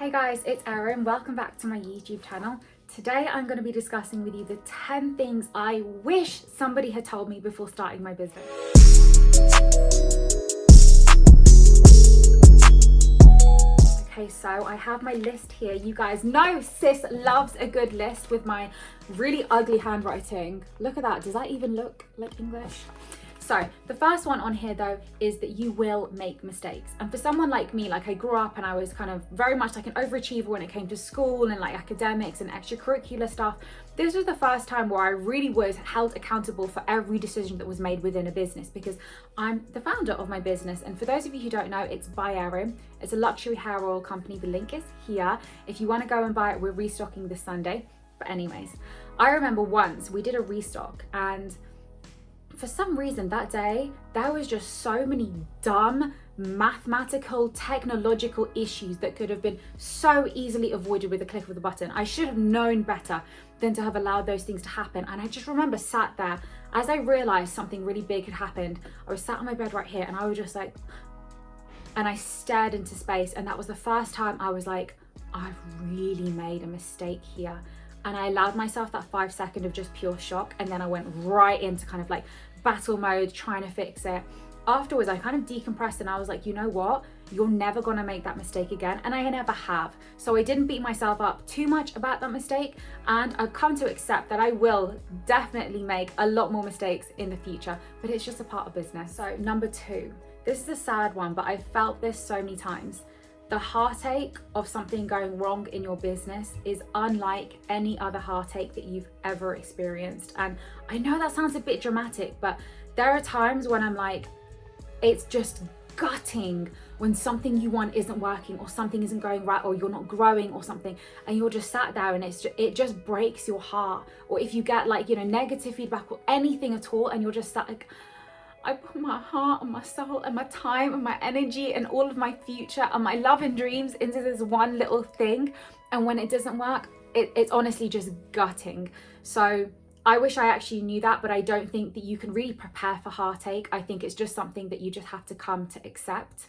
Hey guys, it's Erim. Welcome back to my YouTube channel. Today I'm going to be discussing with you the 10 things I wish somebody had told me before starting my business. Okay, so I have my list here. You guys know sis loves a good list with my really ugly handwriting. Look at that. Does that even look like English? So the first one on here though is that you will make mistakes. And for someone like me, like I grew up and I was kind of very much like an overachiever when it came to school and like academics and extracurricular stuff. This was the first time where I really was held accountable for every decision that was made within a business, because I'm the founder of my business. And for those of you who don't know, it's ByErim. It's a luxury hair oil company. The link is here. If you want to go and buy it, we're restocking this Sunday. But anyways, I remember once we did a restock, and for some reason that day, there was just so many dumb mathematical, technological issues that could have been so easily avoided with a click of the button. I should have known better than to have allowed those things to happen. And I just remember sat there, as I realized something really big had happened, I was sat on my bed right here and I was just like, and I stared into space. And that was the first time I was like, I've really made a mistake here. And I allowed myself that 5 seconds of just pure shock. And then I went right into kind of like battle mode, trying to fix it. Afterwards, I kind of decompressed and I was like, you know what? You're never gonna make that mistake again. And I never have. So I didn't beat myself up too much about that mistake. And I've come to accept that I will definitely make a lot more mistakes in the future, but it's just a part of business. So number 2, this is a sad one, but I felt this so many times. The heartache of something going wrong in your business is unlike any other heartache that you've ever experienced. And I know that sounds a bit dramatic, but there are times when I'm like, it's just gutting when something you want isn't working, or something isn't going right, or you're not growing or something, and you're just sat there and it just breaks your heart. Or if you get like, negative feedback or anything at all, and you're just sat like, I put my heart and my soul and my time and my energy and all of my future and my love and dreams into this one little thing. And when it doesn't work, it's honestly just gutting. So I wish I actually knew that, but I don't think that you can really prepare for heartache. I think it's just something that you just have to come to accept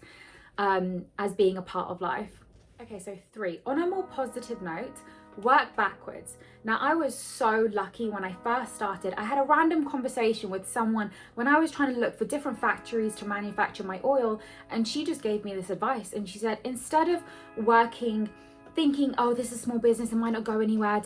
as being a part of life. Okay, so 3, on a more positive note, work backwards. Now, I was so lucky when I first started. I had a random conversation with someone when I was trying to look for different factories to manufacture my oil, and she just gave me this advice. And she said, instead of thinking, oh, this is a small business, it might not go anywhere,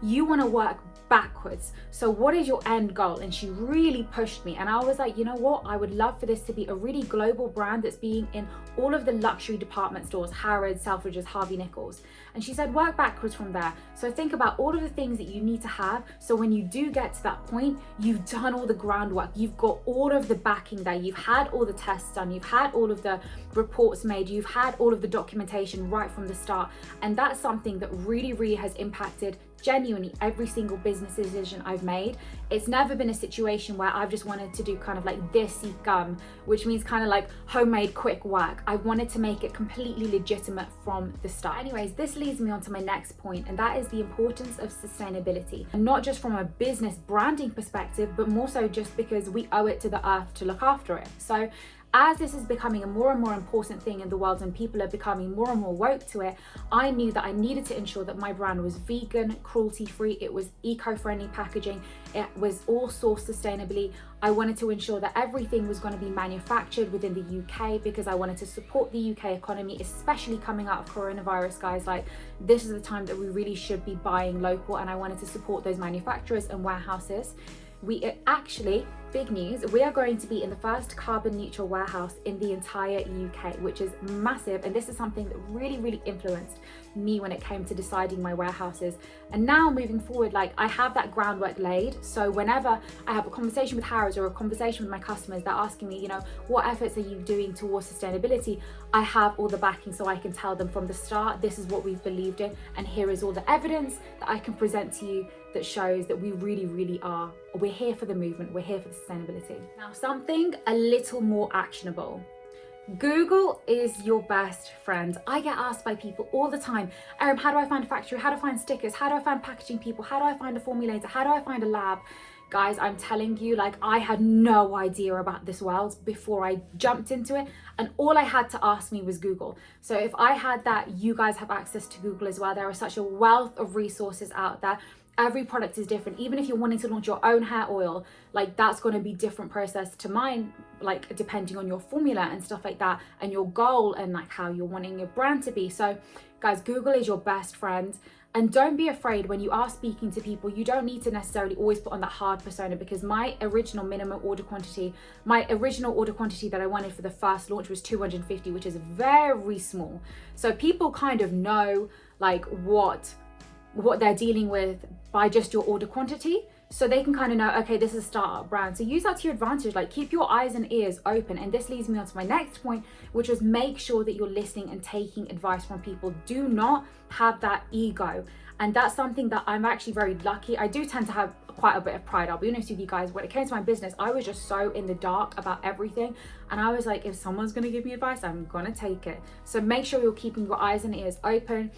you want to work backwards. So what is your end goal? And she really pushed me, and I was like, you know what, I would love for this to be a really global brand that's being in all of the luxury department stores, Harrods, Selfridges, Harvey Nichols. And she said, work backwards from there. So think about all of the things that you need to have, so when you do get to that point, you've done all the groundwork, you've got all of the backing there, you've had all the tests done, you've had all of the reports made, you've had all of the documentation right from the start. And that's something that really, really has impacted genuinely every single business decision I've made. It's never been a situation where I've just wanted to do kind of like desi gum, which means kind of like homemade quick work. I wanted to make it completely legitimate from the start. Anyways, this leads me on to my next point, and that is the importance of sustainability. And not just from a business branding perspective, but more so just because we owe it to the earth to look after it. So as this is becoming a more and more important thing in the world and people are becoming more and more woke to it, I knew that I needed to ensure that my brand was vegan, cruelty-free, it was eco-friendly packaging, it was all sourced sustainably. I wanted to ensure that everything was going to be manufactured within the UK, because I wanted to support the UK economy, especially coming out of coronavirus, guys. Like, this is the time that we really should be buying local, and I wanted to support those manufacturers and warehouses. Big news, we are going to be in the first carbon neutral warehouse in the entire UK, which is massive. And this is something that really, really influenced me when it came to deciding my warehouses. And now moving forward, like, I have that groundwork laid. So whenever I have a conversation with Harrods or a conversation with my customers, they're asking me, what efforts are you doing towards sustainability? I have all the backing, so I can tell them from the start, this is what we've believed in, and here is all the evidence that I can present to you that shows that we really, really are. We're here for the movement, we're here for the sustainability. Now, something a little more actionable. Google is your best friend. I get asked by people all the time, how do I find a factory? How do I find stickers? How do I find packaging people? How do I find a formulator? How do I find a lab? Guys, I'm telling you, like, I had no idea about this world before I jumped into it, and all I had to ask me was Google. So if I had that, you guys have access to Google as well. There is such a wealth of resources out there. Every product is different. Even if you're wanting to launch your own hair oil, like, that's going to be different process to mine, like, depending on your formula and stuff like that, and your goal, and like how you're wanting your brand to be. So guys, Google is your best friend. And don't be afraid when you are speaking to people. You don't need to necessarily always put on that hard persona, because my original order quantity that I wanted for the first launch was 250, which is very small. So people kind of know like what they're dealing with by just your order quantity. So they can kind of know, okay, this is a startup brand. So use that to your advantage, like keep your eyes and ears open. And this leads me on to my next point, which was make sure that you're listening and taking advice from people. Do not have that ego. And that's something that I'm actually very lucky. I do tend to have quite a bit of pride. I'll be honest with you guys, when it came to my business, I was just so in the dark about everything. And I was like, if someone's gonna give me advice, I'm gonna take it. So make sure you're keeping your eyes and ears open.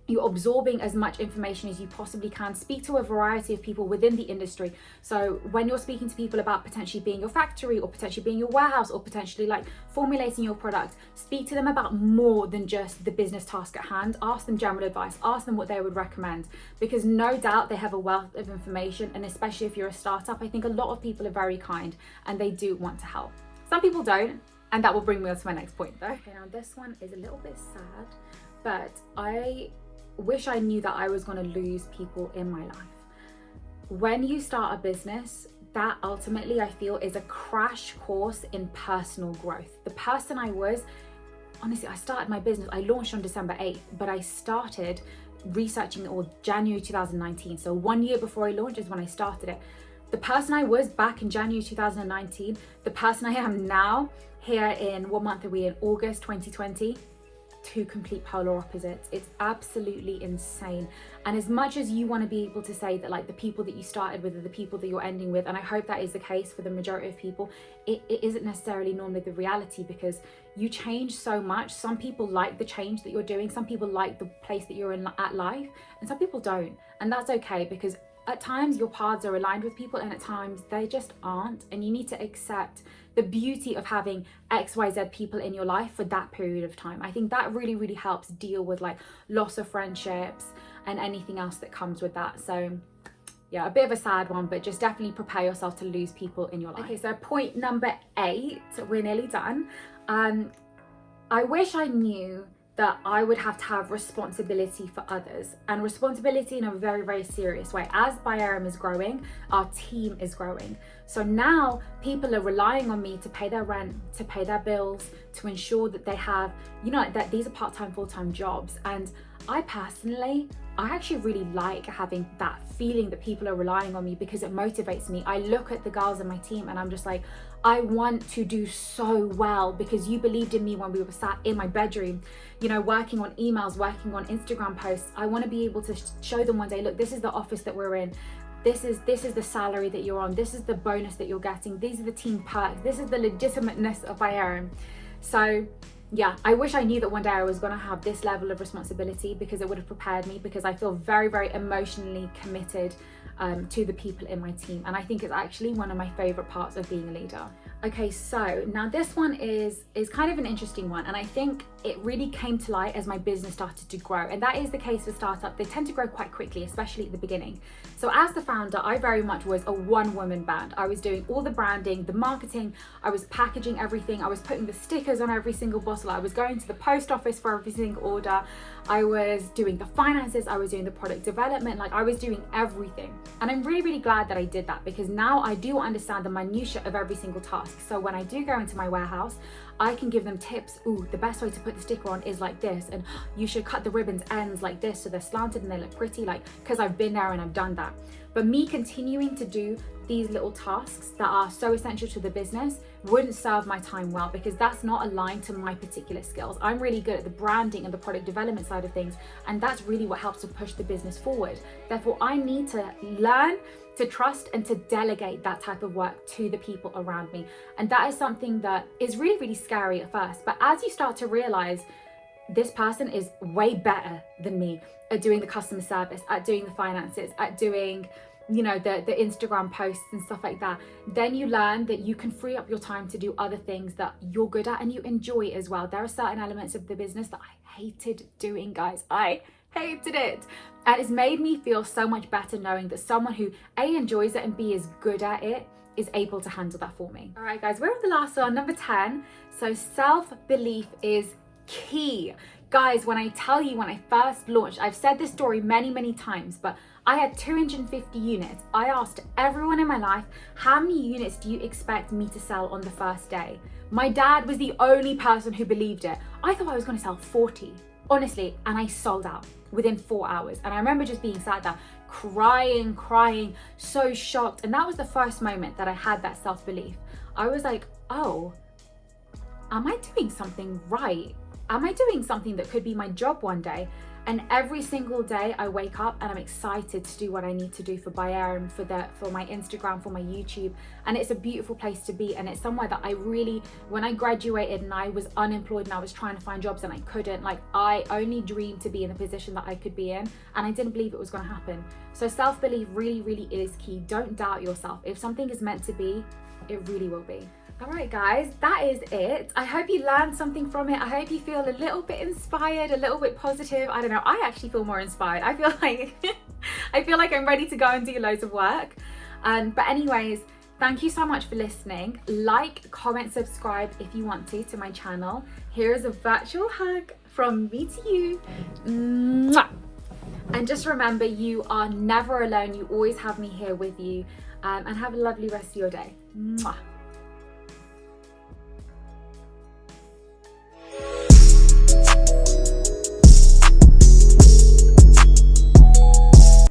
You're absorbing as much information as you possibly can. Speak to a variety of people within the industry. So when you're speaking to people about potentially being your factory, or potentially being your warehouse, or potentially like formulating your product, speak to them about more than just the business task at hand. Ask them general advice, ask them what they would recommend, because no doubt they have a wealth of information. And especially if you're a startup, I think a lot of people are very kind and they do want to help. Some people don't, and that will bring me on to my next point though. Okay, now this one is a little bit sad, but I wish I knew that I was going to lose people in my life. When you start a business, that ultimately I feel is a crash course in personal growth. The person I was, honestly, I started my business, I launched on December 8th, but I started researching it all January 2019. So 1 year before I launched is when I started it. The person I was back in January 2019, the person I am now, here in, what month are we in? August 2020. Two complete polar opposites. It's absolutely insane. And as much as you want to be able to say that like the people that you started with are the people that you're ending with, and I hope that is the case for the majority of people, it isn't necessarily normally the reality, because you change so much. Some people like the change that you're doing, some people like the place that you're in at life, and some people don't. And that's okay, because at times your paths are aligned with people and at times they just aren't, and you need to accept the beauty of having XYZ people in your life for that period of time. I think that really, really helps deal with like loss of friendships and anything else that comes with that. So yeah, a bit of a sad one, but just definitely prepare yourself to lose people in your life. Okay, so point number 8, we're nearly done. I wish I knew that I would have to have responsibility for others, and responsibility in a very, very serious way. As ByErim is growing, our team is growing. So now people are relying on me to pay their rent, to pay their bills, to ensure that they have, you know, that these are part-time, full-time jobs. And I actually really like having that feeling that people are relying on me, because it motivates me. I look at the girls in my team and I'm just like, I want to do so well because you believed in me when we were sat in my bedroom, you know, working on emails, working on Instagram posts. I want to be able to show them one day, look, this is the office that we're in. This is the salary that you're on. This is the bonus that you're getting. These are the team perks. This is the legitimateness of ByErim. So yeah, I wish I knew that one day I was going to have this level of responsibility, because it would have prepared me, because I feel very, very emotionally committed to the people in my team. And I think it's actually one of my favorite parts of being a leader. Okay, so now this one is kind of an interesting one, and I think it really came to light as my business started to grow. And that is the case with startups. They tend to grow quite quickly, especially at the beginning. So as the founder, I very much was a one-woman band. I was doing all the branding, the marketing, I was packaging everything, I was putting the stickers on every single bottle, I was going to the post office for every single order, I was doing the finances, I was doing the product development, like I was doing everything. And I'm really, really glad that I did that, because now I do understand the minutiae of every single task. So when I do go into my warehouse, I can give them tips. Ooh, the best way to put the sticker on is like this, and you should cut the ribbons ends like this so they're slanted and they look pretty, like, because I've been there and I've done that. But me continuing to do these little tasks that are so essential to the business wouldn't serve my time well, because that's not aligned to my particular skills. I'm really good at the branding and the product development side of things, and that's really what helps to push the business forward. Therefore, I need to learn to trust and to delegate that type of work to the people around me. And that is something that is really, really scary at first. But as you start to realize this person is way better than me at doing the customer service, at doing the finances, at doing you know, the Instagram posts and stuff like that, then you learn that you can free up your time to do other things that you're good at and you enjoy as well. There are certain elements of the business that I hated doing, guys. I hated it. And it's made me feel so much better knowing that someone who A, enjoys it, and B, is good at it, is able to handle that for me. All right, guys, we're on the last one, number 10. So self-belief is key. Guys, when I tell you, when I first launched, I've said this story many, many times, but I had 250 units. I asked everyone in my life, how many units do you expect me to sell on the first day? My dad was the only person who believed it. I thought I was going to sell 40, honestly, and I sold out within 4 hours. And I remember just being sat there crying, so shocked. And that was the first moment that I had that self-belief. I was like, oh, am I doing something right? Am I doing something that could be my job one day? And every single day I wake up and I'm excited to do what I need to do for ByErim, for my Instagram, for my YouTube. And it's a beautiful place to be. And it's somewhere that I really, when I graduated and I was unemployed and I was trying to find jobs and I couldn't, like, I only dreamed to be in the position that I could be in. And I didn't believe it was going to happen. So self-belief really, really is key. Don't doubt yourself. If something is meant to be, it really will be. All right, guys, that is it. I hope you learned something from it. I hope you feel a little bit inspired, a little bit positive. I don't know. I actually feel more inspired. I feel like I'm ready to go and do loads of work. But anyways, thank you so much for listening. Like, comment, subscribe if you want to my channel. Here is a virtual hug from me to you. Mwah! And just remember, you are never alone. You always have me here with you. And have a lovely rest of your day. Mwah!